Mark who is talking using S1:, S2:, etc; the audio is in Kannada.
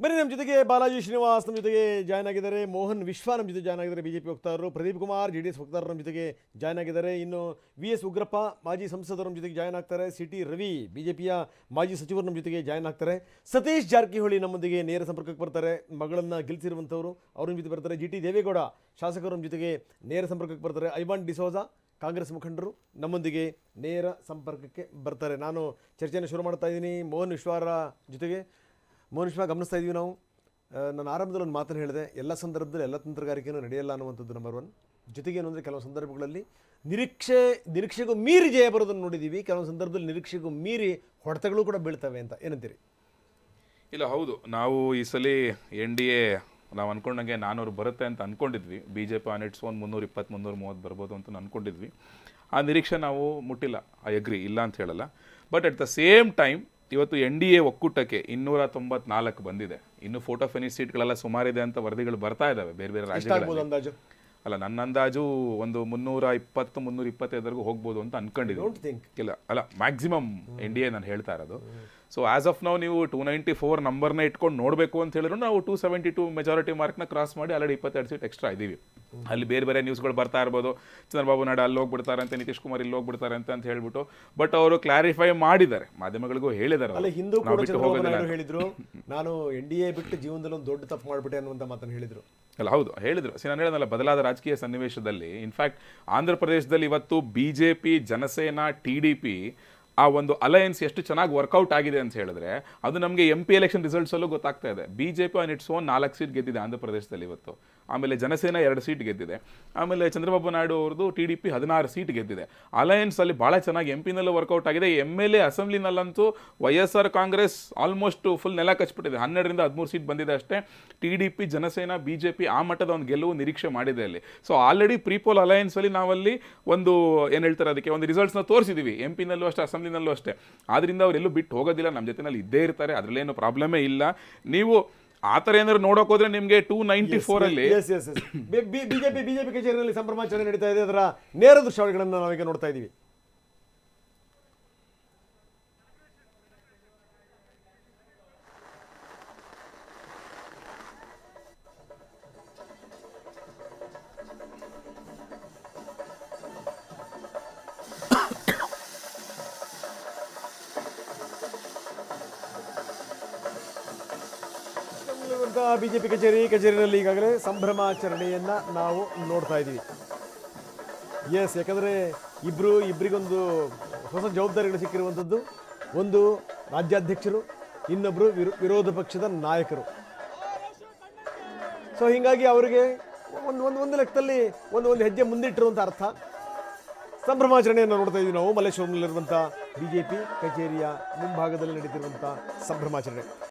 S1: ಬನ್ನಿ ನಮ್ಮ ಜೊತೆಗೆ ಬಾಲಾಜಿ ಶ್ರೀನಿವಾಸ್ ನಮ್ಮ ಜೊತೆಗೆ ಜಾಯ್ನ್ ಆಗಿದ್ದಾರೆ. ಮೋಹನ್ ವಿಶ್ವ ನಮ್ಮ ಜೊತೆ ಜಾಯ್ನ್ ಆಗಿದ್ದಾರೆ, ಬಿಜೆಪಿ ವಕ್ತಾರರು. ಪ್ರದೀಪ್ ಕುಮಾರ್ JDS ವಕ್ತಾರರು ನಮ್ಮ ಜೊತೆಗೆ ಜಾಯ್ನ್ ಆಗಿದ್ದಾರೆ. ಇನ್ನು VS ಉಗ್ರಪ್ಪ ಮಾಜಿ ಸಂಸದರು ನಮ್ಮ ಜೊತೆಗೆ ಜಾಯ್ನ್ ಆಗ್ತಾರೆ. CT ರವಿ ಬಿಜೆಪಿಯ ಮಾಜಿ ಸಚಿವರು ನಮ್ಮ ಜೊತೆಗೆ ಜಾಯ್ನ್ ಆಗ್ತಾರೆ. ಸತೀಶ್ ಜಾರಕಿಹೊಳಿ ನಮ್ಮೊಂದಿಗೆ ನೇರ ಸಂಪರ್ಕಕ್ಕೆ ಬರ್ತಾರೆ, ಮಗಳನ್ನು ಗೆಲ್ಲಿಸಿರುವಂಥವ್ರು, ಅವ್ರ ಜೊತೆ ಬರ್ತಾರೆ. GT ದೇವೇಗೌಡ ಶಾಸಕರು ನಮ್ಮ ಜೊತೆಗೆ ನೇರ ಸಂಪರ್ಕಕ್ಕೆ ಬರ್ತಾರೆ. ಐವಾನ್ ಡಿಸೋಜಾ ಕಾಂಗ್ರೆಸ್ ಮುಖಂಡರು ನಮ್ಮೊಂದಿಗೆ ನೇರ ಸಂಪರ್ಕಕ್ಕೆ ಬರ್ತಾರೆ. ನಾನು ಚರ್ಚೆಯನ್ನು ಶುರು ಮಾಡ್ತಾ ಇದ್ದೀನಿ ಮೋಹನ್ ವಿಶ್ವರ ಜೊತೆಗೆ. ಮೋಹನ್ ವಿಶ್ವ, ಗಮನಿಸ್ತಾ ಇದ್ದೀವಿ ನಾವು. ನಾನು ಆರಂಭದಲ್ಲಿ ಒಂದು ಮಾತನ್ನು ಹೇಳಿದೆ, ಎಲ್ಲ ಸಂದರ್ಭದಲ್ಲಿ ಎಲ್ಲ ತಂತ್ರಗಾರಿಕೆಯೂ ನಡೆಯಲ್ಲ ಅನ್ನುವಂಥದ್ದು ನಂಬರ್ 1. ಜೊತೆಗೇನು ಅಂದರೆ ಕೆಲವು ಸಂದರ್ಭಗಳಲ್ಲಿ ನಿರೀಕ್ಷೆಗೂ ಮೀರಿ ಜಯ ಬರೋದನ್ನು ನೋಡಿದ್ದೀವಿ, ಕೆಲವು ಸಂದರ್ಭದಲ್ಲಿ ನಿರೀಕ್ಷೆಗೂ ಮೀರಿ ಹೊಡೆತಗಳು ಕೂಡ ಬೀಳ್ತವೆ ಅಂತ ಏನಂತೀರಿ?
S2: ಇಲ್ಲ, ಹೌದು. ನಾವು ಈ ಸಲ NDA ನಾವು ಅಂದ್ಕೊಂಡಂಗೆ 400 ಬರುತ್ತೆ ಅಂತ ಅಂದ್ಕೊಂಡಿದ್ವಿ. BJP ಆನ್ ಇಟ್ಸ್ ಓನ್ 320 330 ಬರ್ಬೋದು ಅಂತ ಅಂದ್ಕೊಂಡಿದ್ವಿ. ಆ ನಿರೀಕ್ಷೆ ನಾವು ಮುಟ್ಟಿಲ್ಲ. ಐ ಅಗ್ರಿ, ಇಲ್ಲ ಅಂತ ಹೇಳಲ್ಲ. But at the same time ಇವತ್ತು NDA ಒಕ್ಕೂಟಕ್ಕೆ 294 ಬಂದಿದೆ. ಇನ್ನು ಫೋಟೋ ಫಿನಿಶ್ ಸೀಟ್ಗಳೆಲ್ಲ ಸುಮಾರಿದೆ ಅಂತ ವರದಿಗಳು ಬರ್ತಾ ಇದ್ದಾವೆ ಬೇರೆ ಬೇರೆ ರಾಜ್ಯಗಳಲ್ಲಿ. ಅಲ್ಲ, ನನ್ನ ಅಂದಾಜು ಒಂದು 320 325ವರೆಗೂ ಹೋಗ್ಬೋದು ಅಂತ ಅನ್ಕೊಂಡಿದ್ವಿ. ಇಲ್ಲ ಅಲ್ಲ, ಮ್ಯಾಕ್ಸಿಮಮ್ NDA ನಾನು ಹೇಳ್ತಾ ಇರೋದು. ಸೊ ಆಸ್ ಆಫ್ ನಾವು ನೀವು 294 ನಂಬರ್ನ ಇಟ್ಕೊಂಡು ನೋಡಬೇಕು ಅಂತ ಹೇಳಿದ್ರು ನಾವು 272 ಮೆಜಾರಿಟಿ ಮಾರ್ಕ್ನ ಕ್ರಾಸ್ ಮಾಡಿ ಆಲ್ರೆಡಿ 22 ಸೀಟ್ ಎಕ್ಸ್ಟ್ರಾ ಇದ್ದೀವಿ. ಅಲ್ಲಿ ಬೇರೆ ಬೇರೆ ನ್ಯೂಸ್ಗಳು ಬರ್ತಾ ಇರ್ಬೋದು, ಚಂದ್ರಬಾಬು ನಾಯ್ಡು ಅಲ್ಲಿ ಹೋಗ್ಬಿಡ್ತಾರೆ ಅಂತ, ನಿತೀಶ್ ಕುಮಾರ್ ಇಲ್ಲಿ ಹೋಗ್ಬಿಡ್ತಾರೆ ಅಂತ ಹೇಳ್ಬಿಟ್ಟು. ಬಟ್ ಅವರು ಕ್ಲಾರಿಫೈ ಮಾಡಿದ್ದಾರೆ, ಮಾಧ್ಯಮಗಳಿಗೂ ಹೇಳಿದ್ದಾರೆ.
S1: ಹೇಳಿದ್ರು ನಾನು NDA ಬಿಟ್ಟು ಜೀವನದಲ್ಲಿ ಒಂದು ದೊಡ್ಡ ತಪ್ಪು ಮಾಡಿಬಿಟ್ಟೆ ಅನ್ನುವಂಥ ಮಾತನ್ನು ಹೇಳಿದ್ರು.
S2: ಅಲ್ಲ, ಹೌದು ಹೇಳಿದ್ರು. ನಾನು ಹೇಳಿದ್ನಲ್ಲ, ಬದಲಾದ ರಾಜಕೀಯ ಸನ್ನಿವೇಶದಲ್ಲಿ ಇನ್ಫ್ಯಾಕ್ಟ್ ಆಂಧ್ರ ಪ್ರದೇಶದಲ್ಲಿ ಇವತ್ತು BJP, ಜನಸೇನಾ, TDP ಆ ಒಂದು ಅಲಯನ್ಸ್ ಎಷ್ಟು ಚೆನ್ನಾಗಿ ವರ್ಕೌಟ್ ಆಗಿದೆ ಅಂತ ಹೇಳಿದ್ರೆ ಅದು ನಮಗೆ MP ಎಲೆಕ್ಷನ್ ರಿಸಲ್ಟ್ಸ್ ಅಲ್ಲೂ ಗೊತ್ತಾಗ್ತಾ ಇದೆ. BJP on its own 4 seat ಗೆದ್ದಿದೆ ಆಂಧ್ರ ಪ್ರದೇಶದಲ್ಲಿ ಇವತ್ತು. ಆಮೇಲೆ ಜನಸೇನಾ 2 ಸೀಟ್ ಗೆದ್ದಿದೆ. ಆಮೇಲೆ ಚಂದ್ರಬಾಬು ನಾಯ್ಡು ಅವ್ರದ್ದು TDP 16 ಸೀಟ್ ಗೆದ್ದಿದೆ. ಅಲಯನ್ಸ್ ಅಲ್ಲಿ ಬಹಳ ಚೆನ್ನಾಗಿ MP ನಲ್ಲೂ ವರ್ಕೌಟ್ ಆಗಿದೆ. MLA ಅಸೆಂಬ್ಲಿನಲ್ಲಂತೂ YSR Congress almost full ನೆಲ ಕಚ್ಬಿಟ್ಟಿದೆ. 12ರಿಂದ 13 ಸೀಟ್ ಬಂದಿದೆ ಅಷ್ಟೇ. TDP, ಜನಸೇನಾ, BJP ಆ ಮಟ್ಟದ ಒಂದು ಗೆಲುವು ನಿರೀಕ್ಷೆ ಮಾಡಿದೆ ಅಲ್ಲಿ. ಸೊ ಆಲ್ರೆಡಿ ಪ್ರೀಪೋಲ್ ಅಲಯನ್ಸ್ ಅಲ್ಲಿ ನಾವಲ್ಲಿ ಒಂದು ಏನು ಹೇಳ್ತಾರೆ ಅದಕ್ಕೆ ಒಂದು ರಿಸಲ್ಟ್ಸ್ನ ತೋರಿಸಿದೀವಿ. MP ನಲ್ಲೂ ಅಷ್ಟೇ, ಅಸೆಂಬ್ಲಿನಲ್ಲೂ ಅಷ್ಟೇ. ಆದ್ರಿಂದ ಅವರೆಲ್ಲೂ ಬಿಟ್ಟು ಹೋಗೋದಿಲ್ಲ, ನಮ್ಮ ಜೊತೆನಲ್ಲಿ ಇದ್ದೇ ಇರ್ತಾರೆ, ಅದರಲ್ಲೇನು ಪ್ರಾಬ್ಲಮೇ ಇಲ್ಲ. ನೀವು ಆ ಥರ ಏನಾದ್ರು ನೋಡೋಕೆ ಹೋದ್ರೆ ನಿಮಗೆ 294 ಅಲ್ಲಿ
S1: ಬಿಜೆಪಿ ಕಚೇರಿಯಲ್ಲಿ ಸಂಭ್ರಮಾಚರಣೆ ನಡೀತಾ ಇದೆ. ಅದರ ನೇರ ದೃಶ್ಯಾವಳಿಗಳನ್ನು ನಾವೀಗ ನೋಡ್ತಾ ಇದ್ದೀವಿ. ಬಿಜೆಪಿ ಕಚೇರಿಯಲ್ಲಿ ಈಗಾಗಲೇ ಸಂಭ್ರಮಾಚರಣೆಯನ್ನ ನಾವು ನೋಡ್ತಾ ಇದ್ದೀವಿ. ಯಾಕಂದರೆ ಇಬ್ಬರಿಗೊಂದು ಹೊಸ ಜವಾಬ್ದಾರಿಗಳು ಸಿಕ್ಕಿರುವಂಥದ್ದು. ಒಂದು ರಾಜ್ಯಾಧ್ಯಕ್ಷರು, ಇನ್ನೊಬ್ಬರು ವಿರೋಧ ಪಕ್ಷದ ನಾಯಕರು. ಸೊ ಹೀಗಾಗಿ ಅವರಿಗೆ ಒಂದು ಲೆಕ್ಕದಲ್ಲಿ ಒಂದು ಹೆಜ್ಜೆ ಮುಂದಿಟ್ಟಿರುವಂಥ ಅರ್ಥ. ಸಂಭ್ರಮಾಚರಣೆಯನ್ನು ನೋಡ್ತಾ ಇದ್ದೀವಿ ನಾವು. ಮಲ್ಲೇಶ್ವರಂನಲ್ಲಿರುವಂಥ BJP ಕಚೇರಿಯ ಮುಂಭಾಗದಲ್ಲಿ ನಡೀತಿರುವಂಥ ಸಂಭ್ರಮಾಚರಣೆ.